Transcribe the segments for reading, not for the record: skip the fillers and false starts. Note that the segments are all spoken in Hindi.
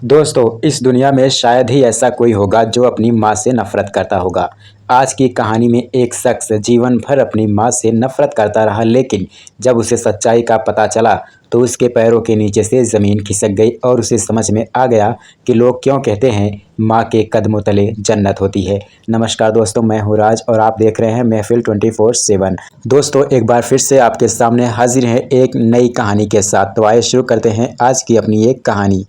दोस्तों, इस दुनिया में शायद ही ऐसा कोई होगा जो अपनी माँ से नफ़रत करता होगा। आज की कहानी में एक शख्स जीवन भर अपनी माँ से नफ़रत करता रहा, लेकिन जब उसे सच्चाई का पता चला तो उसके पैरों के नीचे से ज़मीन खिसक गई और उसे समझ में आ गया कि लोग क्यों कहते हैं माँ के कदमों तले जन्नत होती है। नमस्कार दोस्तों, मैं हूँ राज और आप देख रहे हैं महफिल 24/7। दोस्तों, एक बार फिर से आपके सामने हाजिर हैं एक नई कहानी के साथ। तो आइए शुरू करते हैं आज की अपनी एक कहानी।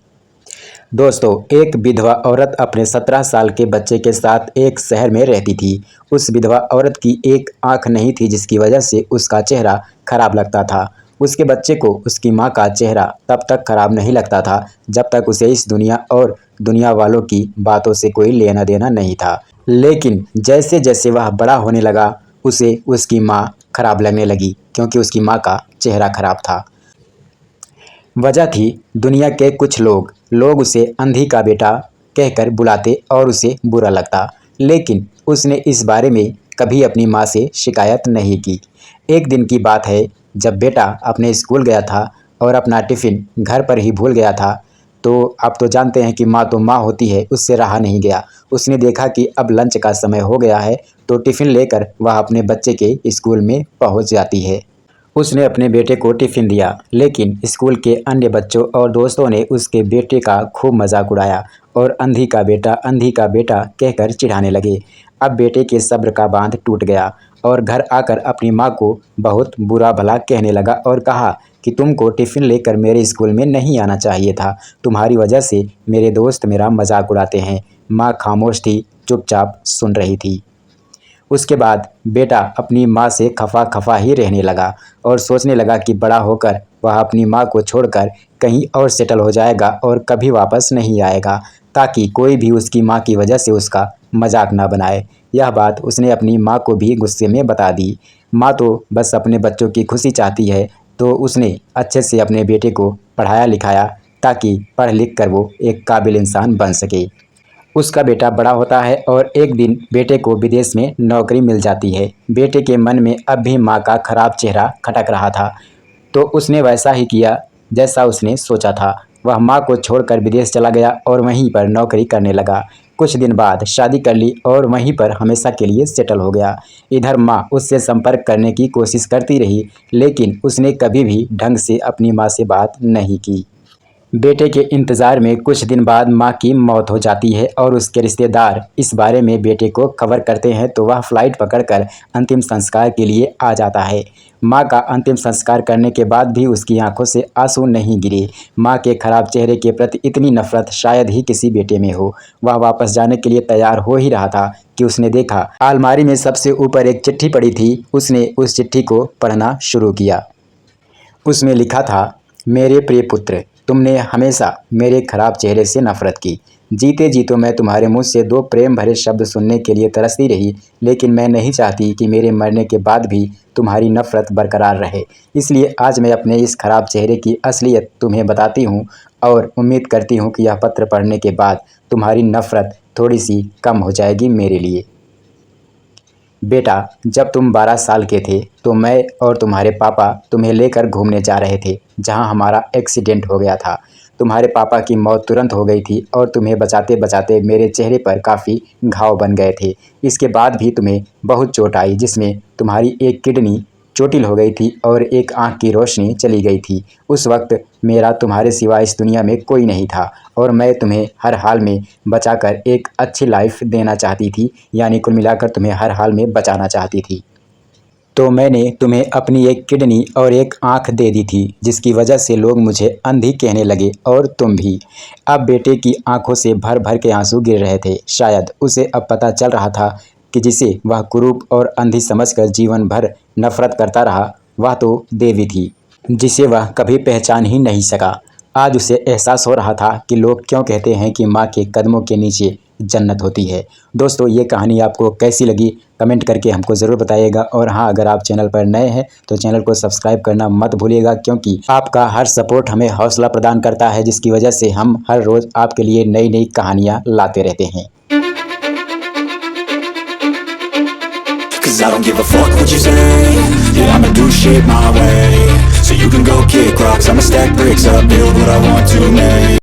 दोस्तों, एक विधवा औरत अपने 17 साल के बच्चे के साथ एक शहर में रहती थी। उस विधवा औरत की एक आंख नहीं थी, जिसकी वजह से उसका चेहरा खराब लगता था। उसके बच्चे को उसकी माँ का चेहरा तब तक खराब नहीं लगता था जब तक उसे इस दुनिया और दुनिया वालों की बातों से कोई लेना देना नहीं था। लेकिन जैसे जैसे वह बड़ा होने लगा, उसे उसकी माँ खराब लगने लगी, क्योंकि उसकी माँ का चेहरा खराब था। वजह थी दुनिया के कुछ लोग उसे अंधी का बेटा कहकर बुलाते और उसे बुरा लगता। लेकिन उसने इस बारे में कभी अपनी माँ से शिकायत नहीं की। एक दिन की बात है, जब बेटा अपने स्कूल गया था और अपना टिफ़िन घर पर ही भूल गया था। तो आप तो जानते हैं कि माँ तो माँ होती है, उससे रहा नहीं गया। उसने देखा कि अब लंच का समय हो गया है, तो टिफ़िन लेकर वह अपने बच्चे के स्कूल में पहुँच जाती है। उसने अपने बेटे को टिफ़िन दिया, लेकिन स्कूल के अन्य बच्चों और दोस्तों ने उसके बेटे का खूब मजाक उड़ाया और अंधी का बेटा कहकर चिढ़ाने लगे। अब बेटे के सब्र का बांध टूट गया और घर आकर अपनी माँ को बहुत बुरा भला कहने लगा और कहा कि तुमको टिफ़िन लेकर मेरे स्कूल में नहीं आना चाहिए था। तुम्हारी वजह से मेरे दोस्त मेरा मजाक उड़ाते हैं। माँ खामोश थी, चुपचाप सुन रही थी। उसके बाद बेटा अपनी माँ से खफा खफा ही रहने लगा और सोचने लगा कि बड़ा होकर वह अपनी माँ को छोड़कर कहीं और सेटल हो जाएगा और कभी वापस नहीं आएगा, ताकि कोई भी उसकी माँ की वजह से उसका मजाक ना बनाए। यह बात उसने अपनी माँ को भी गुस्से में बता दी। माँ तो बस अपने बच्चों की खुशी चाहती है, तो उसने अच्छे से अपने बेटे को पढ़ाया लिखाया ताकि पढ़ लिख कर वो एक काबिल इंसान बन सके। उसका बेटा बड़ा होता है और एक दिन बेटे को विदेश में नौकरी मिल जाती है। बेटे के मन में अब भी माँ का खराब चेहरा खटक रहा था, तो उसने वैसा ही किया जैसा उसने सोचा था। वह माँ को छोड़कर विदेश चला गया और वहीं पर नौकरी करने लगा। कुछ दिन बाद शादी कर ली और वहीं पर हमेशा के लिए सेटल हो गया। इधर माँ उससे संपर्क करने की कोशिश करती रही, लेकिन उसने कभी भी ढंग से अपनी माँ से बात नहीं की। बेटे के इंतज़ार में कुछ दिन बाद माँ की मौत हो जाती है और उसके रिश्तेदार इस बारे में बेटे को खबर करते हैं, तो वह फ़्लाइट पकड़कर अंतिम संस्कार के लिए आ जाता है। माँ का अंतिम संस्कार करने के बाद भी उसकी आंखों से आंसू नहीं गिरे। माँ के खराब चेहरे के प्रति इतनी नफ़रत शायद ही किसी बेटे में हो। वह वापस जाने के लिए तैयार हो ही रहा था कि उसने देखा अलमारी में सबसे ऊपर एक चिट्ठी पड़ी थी। उसने उस चिट्ठी को पढ़ना शुरू किया। उसमें लिखा था, मेरे प्रिय पुत्र, तुमने हमेशा मेरे खराब चेहरे से नफरत की। जीते जी तो मैं तुम्हारे मुँह से 2 प्रेम भरे शब्द सुनने के लिए तरसती रही, लेकिन मैं नहीं चाहती कि मेरे मरने के बाद भी तुम्हारी नफरत बरकरार रहे। इसलिए आज मैं अपने इस खराब चेहरे की असलियत तुम्हें बताती हूँ और उम्मीद करती हूँ कि यह पत्र पढ़ने के बाद तुम्हारी नफरत थोड़ी सी कम हो जाएगी मेरे लिए। बेटा, जब तुम 12 साल के थे तो मैं और तुम्हारे पापा तुम्हें लेकर घूमने जा रहे थे, जहां हमारा एक्सीडेंट हो गया था। तुम्हारे पापा की मौत तुरंत हो गई थी और तुम्हें बचाते बचाते मेरे चेहरे पर काफ़ी घाव बन गए थे। इसके बाद भी तुम्हें बहुत चोट आई, जिसमें तुम्हारी एक किडनी चोटिल हो गई थी और एक आंख की रोशनी चली गई थी। उस वक्त मेरा तुम्हारे सिवा इस दुनिया में कोई नहीं था और मैं तुम्हें हर हाल में बचाकर एक अच्छी लाइफ देना चाहती थी, यानी कुल मिलाकर तुम्हें हर हाल में बचाना चाहती थी। तो मैंने तुम्हें अपनी एक किडनी और एक आंख दे दी थी, जिसकी वजह से लोग मुझे अंधी कहने लगे और तुम भी। अब बेटे की आंखों से भर भर के आंसू गिर रहे थे। शायद उसे अब पता चल रहा था कि जिसे वह कुरूप और अंधी समझकर जीवन भर नफरत करता रहा, वह तो देवी थी जिसे वह कभी पहचान ही नहीं सका। आज उसे एहसास हो रहा था कि लोग क्यों कहते हैं कि माँ के कदमों के नीचे जन्नत होती है। दोस्तों, ये कहानी आपको कैसी लगी कमेंट करके हमको ज़रूर बताइएगा। और हाँ, अगर आप चैनल पर नए हैं तो चैनल को सब्सक्राइब करना मत भूलिएगा, क्योंकि आपका हर सपोर्ट हमें हौसला प्रदान करता है, जिसकी वजह से हम हर रोज़ आपके लिए नई नई कहानियाँ लाते रहते हैं। Cause I don't give a fuck what you say. Yeah, I'ma do shit my way. So you can go kick rocks, I'ma stack bricks up, build what I want to make.